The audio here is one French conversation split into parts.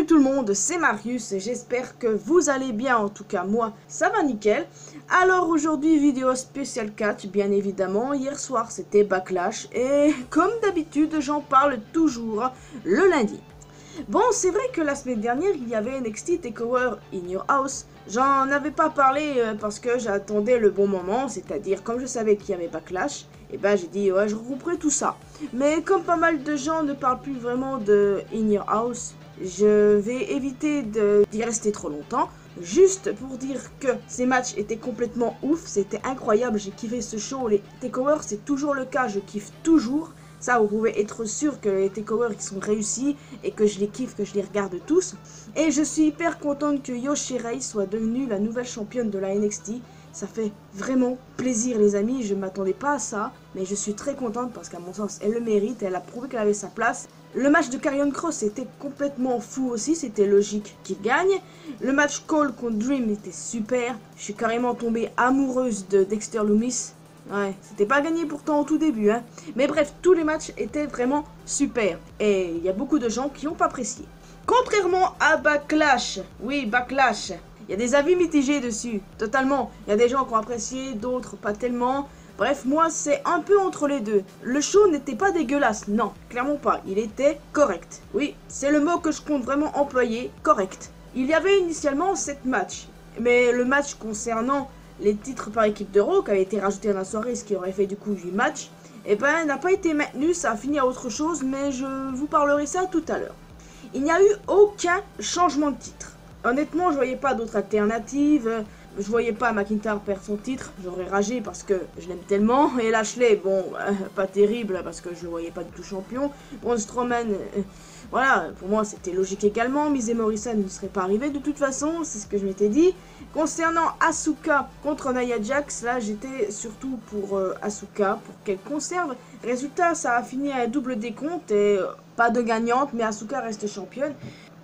Salut tout le monde, c'est Marius et j'espère que vous allez bien, en tout cas moi ça va nickel. Alors aujourd'hui vidéo spéciale catch bien évidemment, hier soir c'était Backlash et comme d'habitude j'en parle toujours le lundi. Bon, c'est vrai que la semaine dernière il y avait NXT TakeOver in Your House. J'en avais pas parlé parce que j'attendais le bon moment, c'est-à-dire comme je savais qu'il y avait Backlash, et ben j'ai dit ouais je regrouperai tout ça. Mais comme pas mal de gens ne parlent plus vraiment de In Your House, je vais éviter d'y rester trop longtemps. Juste pour dire que ces matchs étaient complètement ouf, c'était incroyable, j'ai kiffé ce show. Les takeovers c'est toujours le cas, je kiffe toujours. Ça, vous pouvez être sûr que les takeovers ils sont réussis et que je les kiffe, que je les regarde tous. Et je suis hyper contente que Io Shirai soit devenue la nouvelle championne de la NXT. Ça fait vraiment plaisir les amis, je ne m'attendais pas à ça. Mais je suis très contente parce qu'à mon sens, elle le mérite, elle a prouvé qu'elle avait sa place. Le match de Karrion Kross était complètement fou aussi, c'était logique qu'il gagne. Le match Cole contre Dream était super. Je suis carrément tombée amoureuse de Dexter Lumis. Ouais, c'était pas gagné pourtant au tout début, hein. Mais bref, tous les matchs étaient vraiment super. Et il y a beaucoup de gens qui n'ont pas apprécié. Contrairement à Backlash, oui, Backlash, il y a des avis mitigés dessus, totalement. Il y a des gens qui ont apprécié, d'autres pas tellement. Bref, moi, c'est un peu entre les deux. Le show n'était pas dégueulasse, non, clairement pas. Il était correct. Oui, c'est le mot que je compte vraiment employer, correct. Il y avait initialement 7 matchs. Mais le match concernant les titres par équipe de Raw, qui avait été rajouté dans la soirée, ce qui aurait fait du coup 8 matchs, et ben n'a pas été maintenu, ça a fini à autre chose, mais je vous parlerai ça tout à l'heure. Il n'y a eu aucun changement de titre. Honnêtement, je voyais pas d'autres alternatives. Je voyais pas McIntyre perdre son titre, j'aurais ragé parce que je l'aime tellement. Et Lashley, bon, pas terrible parce que je le voyais pas du tout champion. Braun Strowman, voilà, pour moi c'était logique également. Miz et Morrison ne seraient pas arrivés de toute façon, c'est ce que je m'étais dit. Concernant Asuka contre Nia Jax, là j'étais surtout pour Asuka, pour qu'elle conserve. Résultat, ça a fini à un double décompte et pas de gagnante, mais Asuka reste championne.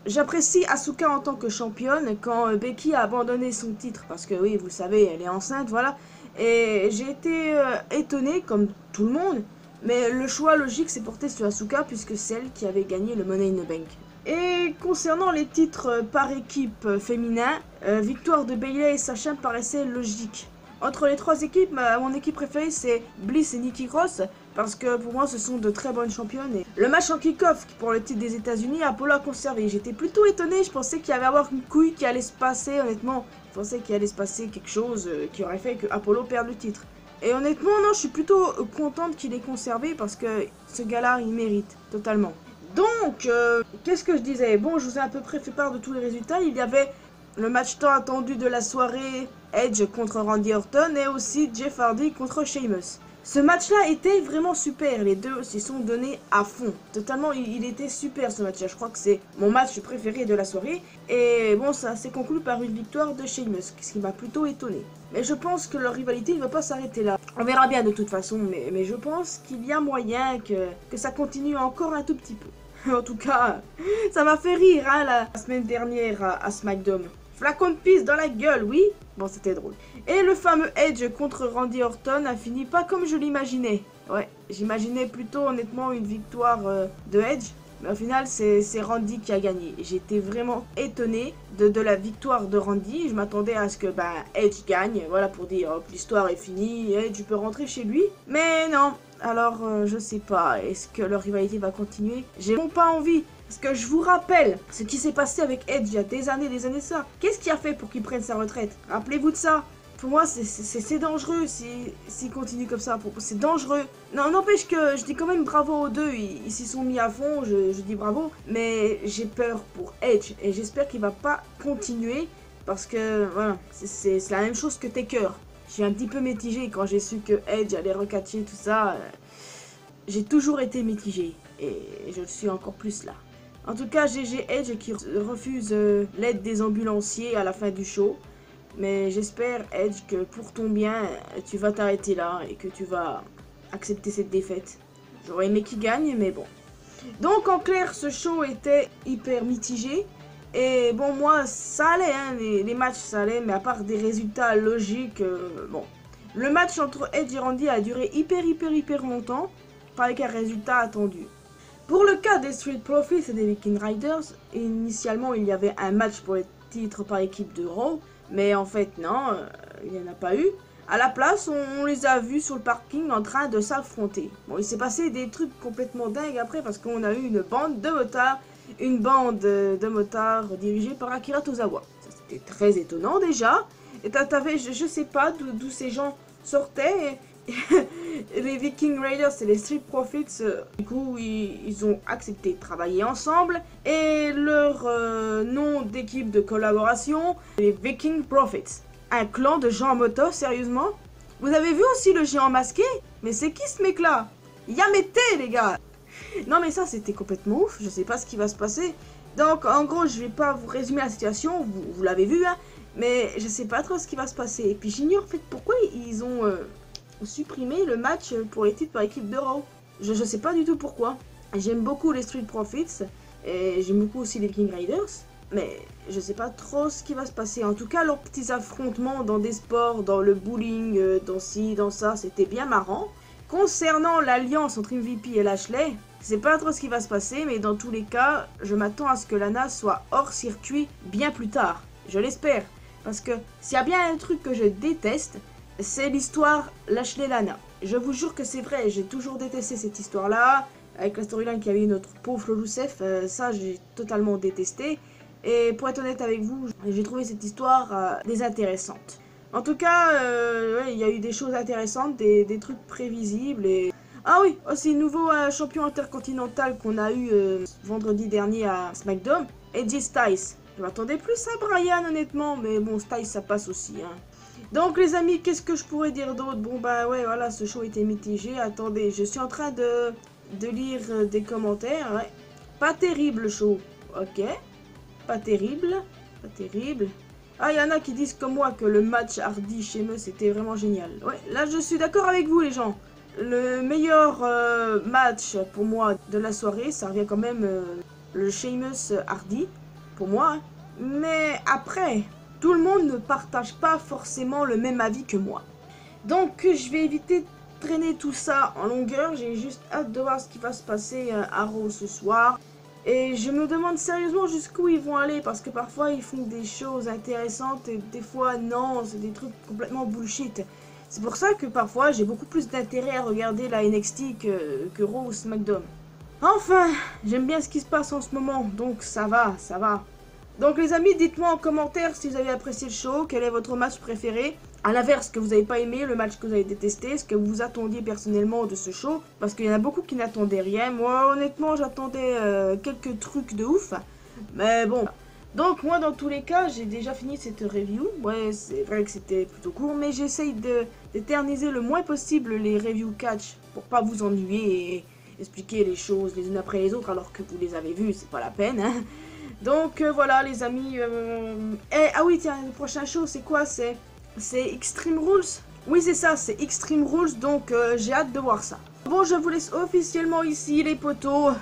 J'apprécie Asuka en tant que championne quand Becky a abandonné son titre, parce que oui, vous savez, elle est enceinte, voilà. Et j'ai été étonnée, comme tout le monde, mais le choix logique s'est porté sur Asuka, puisque c'est elle qui avait gagné le Money in the Bank. Et concernant les titres par équipe féminin, victoire de Bayley et Sasha me paraissait logique. Entre les trois équipes, mon équipe préférée c'est Bliss et Nikki Cross, parce que pour moi ce sont de très bonnes championnes. Et le match en kick-off pour le titre des États-Unis, Apollo a conservé. J'étais plutôt étonné, je pensais qu'il y avait avoir une couille qui allait se passer, honnêtement. Je pensais qu'il allait se passer quelque chose qui aurait fait que Apollo perde le titre. Et honnêtement, non, je suis plutôt contente qu'il ait conservé parce que ce gars-là, il mérite totalement. Donc, qu'est-ce que je disais? Bon, je vous ai à peu près fait part de tous les résultats. Il y avait le match tant attendu de la soirée, Edge contre Randy Orton et aussi Jeff Hardy contre Sheamus. Ce match-là était vraiment super, les deux s'y sont donnés à fond. Totalement, il était super ce match-là, je crois que c'est mon match préféré de la soirée. Et bon, ça s'est conclu par une victoire de Sheamus, ce qui m'a plutôt étonné. Mais je pense que leur rivalité ne va pas s'arrêter là. On verra bien de toute façon, mais je pense qu'il y a moyen que ça continue encore un tout petit peu. En tout cas, ça m'a fait rire hein, la semaine dernière à SmackDown. Flacon de pisse dans la gueule, oui. Bon, c'était drôle. Et le fameux Edge contre Randy Orton a fini pas comme je l'imaginais. Ouais, j'imaginais plutôt honnêtement une victoire de Edge. Mais au final, c'est Randy qui a gagné. J'étais vraiment étonné de la victoire de Randy. Je m'attendais à ce que Edge gagne. Voilà, pour dire hop, l'histoire est finie, Edge peut rentrer chez lui. Mais non. Alors, je sais pas. Est-ce que leur rivalité va continuer? J'ai vraiment pas envie. Parce que je vous rappelle ce qui s'est passé avec Edge il y a des années ça. Qu'est-ce qui a fait pour qu'il prenne sa retraite? Rappelez-vous de ça. Pour moi, c'est dangereux s'il continue comme ça. C'est dangereux. Non, n'empêche que je dis quand même bravo aux deux. Ils s'y sont mis à fond, je dis bravo. Mais j'ai peur pour Edge. Et j'espère qu'il va pas continuer. Parce que, voilà, c'est la même chose que Taker. Je suis un petit peu mitigé quand j'ai su que Edge allait recatcher tout ça. J'ai toujours été mitigé. Et je le suis encore plus là. En tout cas, GG Edge qui refuse l'aide des ambulanciers à la fin du show. Mais j'espère, Edge, que pour ton bien, tu vas t'arrêter là et que tu vas accepter cette défaite. J'aurais aimé qu'il gagne, mais bon. Donc, en clair, ce show était hyper mitigé. Et bon, moi, ça allait, hein, les matchs, ça allait, mais à part des résultats logiques, bon. Le match entre Edge et Randy a duré hyper longtemps, pas avec un résultat attendu. Pour le cas des Street Profits et des Viking Riders, initialement il y avait un match pour les titres par équipe de Raw, mais en fait non, il n'y en a pas eu. À la place, on les a vus sur le parking en train de s'affronter. Bon, il s'est passé des trucs complètement dingues après parce qu'on a eu une bande de motards dirigée par Akira Tozawa. Ça, c'était très étonnant déjà. Et t'avais, je sais pas d'où ces gens sortaient. Les Viking Raiders et les Street Profits, du coup, ils ont accepté de travailler ensemble. Et leur nom d'équipe de collaboration, les Viking Profits. Un clan de gens en moto, sérieusement? Vous avez vu aussi le géant masqué? Mais c'est qui ce mec-là? Yamete, les gars! Non mais ça, c'était complètement ouf. Je sais pas ce qui va se passer. Donc, en gros, je vais pas vous résumer la situation. Vous l'avez vu, hein. Mais je sais pas trop ce qui va se passer. Et puis, j'ignore en fait pourquoi ils ont supprimé le match pour les titres par équipe de Raw. Je sais pas du tout pourquoi. J'aime beaucoup les Street Profits. Et j'aime beaucoup aussi les Viking Raiders. Mais je sais pas trop ce qui va se passer. En tout cas, leurs petits affrontements dans des sports, dans le bowling, dans ci, dans ça, c'était bien marrant. Concernant l'alliance entre MVP et Lashley, je sais pas trop ce qui va se passer, mais dans tous les cas, je m'attends à ce que Lana soit hors circuit bien plus tard. Je l'espère. Parce que s'il y a bien un truc que je déteste, c'est l'histoire Lashley-Lana. Je vous jure que c'est vrai, j'ai toujours détesté cette histoire-là. Avec la storyline qui avait notre pauvre Flo Youssef, ça j'ai totalement détesté. Et pour être honnête avec vous, j'ai trouvé cette histoire désintéressante. En tout cas, ouais, il y a eu des choses intéressantes, des trucs prévisibles. Et... Ah oui, aussi nouveau champion intercontinental qu'on a eu vendredi dernier à SmackDown, AJ Styles. Je m'attendais plus à Brian honnêtement, mais bon, Styles ça passe aussi. Hein. Donc les amis, qu'est-ce que je pourrais dire d'autre? Bon bah ouais, voilà, ce show était mitigé. Attendez, je suis en train de lire des commentaires. Ouais. Pas terrible le show, ok. Pas terrible, pas terrible. Ah, il y en a qui disent comme moi que le match Hardy chez eux c'était vraiment génial. Ouais, là je suis d'accord avec vous les gens. Le meilleur match pour moi de la soirée, ça revient quand même le Sheamus Hardy, pour moi. Hein. Mais après, tout le monde ne partage pas forcément le même avis que moi. Donc je vais éviter de traîner tout ça en longueur. J'ai juste hâte de voir ce qui va se passer à Raw ce soir. Et je me demande sérieusement jusqu'où ils vont aller parce que parfois ils font des choses intéressantes et des fois non, c'est des trucs complètement bullshit. C'est pour ça que parfois j'ai beaucoup plus d'intérêt à regarder la NXT que Raw ou SmackDown. Enfin, j'aime bien ce qui se passe en ce moment, donc ça va, ça va. Donc les amis, dites-moi en commentaire si vous avez apprécié le show, quel est votre match préféré. À l'inverse, que vous n'avez pas aimé, le match que vous avez détesté, ce que vous attendiez personnellement de ce show. Parce qu'il y en a beaucoup qui n'attendaient rien. Moi, honnêtement, j'attendais quelques trucs de ouf. Mais bon. Donc, moi, dans tous les cas, j'ai déjà fini cette review. Ouais, c'est vrai que c'était plutôt court. Mais j'essaye d'éterniser le moins possible les reviews catch. Pour pas vous ennuyer et expliquer les choses les unes après les autres. Alors que vous les avez vues, c'est pas la peine. Hein. Donc, voilà, les amis. Ah oui, tiens, le prochain show, c'est quoi? C'est Extreme Rules? Oui, c'est ça, c'est Extreme Rules, donc j'ai hâte de voir ça. Bon, je vous laisse officiellement ici, les potos.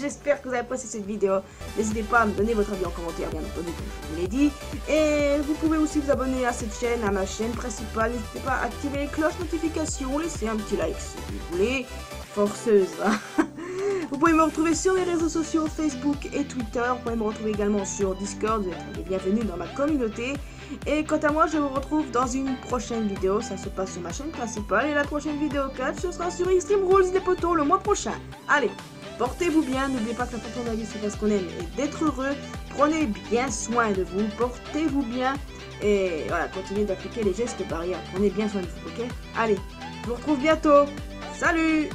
J'espère que vous avez apprécié cette vidéo. N'hésitez pas à me donner votre avis en commentaire, bien entendu, comme je vous l'ai dit. Et vous pouvez aussi vous abonner à cette chaîne, à ma chaîne principale. N'hésitez pas à activer les cloches notifications, laissez un petit like si vous voulez. Forceuse, hein. Vous pouvez me retrouver sur les réseaux sociaux Facebook et Twitter. Vous pouvez me retrouver également sur Discord. Vous êtes les bienvenus dans ma communauté. Et quant à moi, je vous retrouve dans une prochaine vidéo. Ça se passe sur ma chaîne principale. Et la prochaine vidéo 4, ce sera sur Extreme Rules les potos le mois prochain. Allez, portez-vous bien. N'oubliez pas que l'important de la vie, c'est faire ce qu'on aime et d'être heureux. Prenez bien soin de vous. Portez-vous bien. Et voilà, continuez d'appliquer les gestes barrières. Prenez bien soin de vous, ok? Allez, je vous retrouve bientôt. Salut!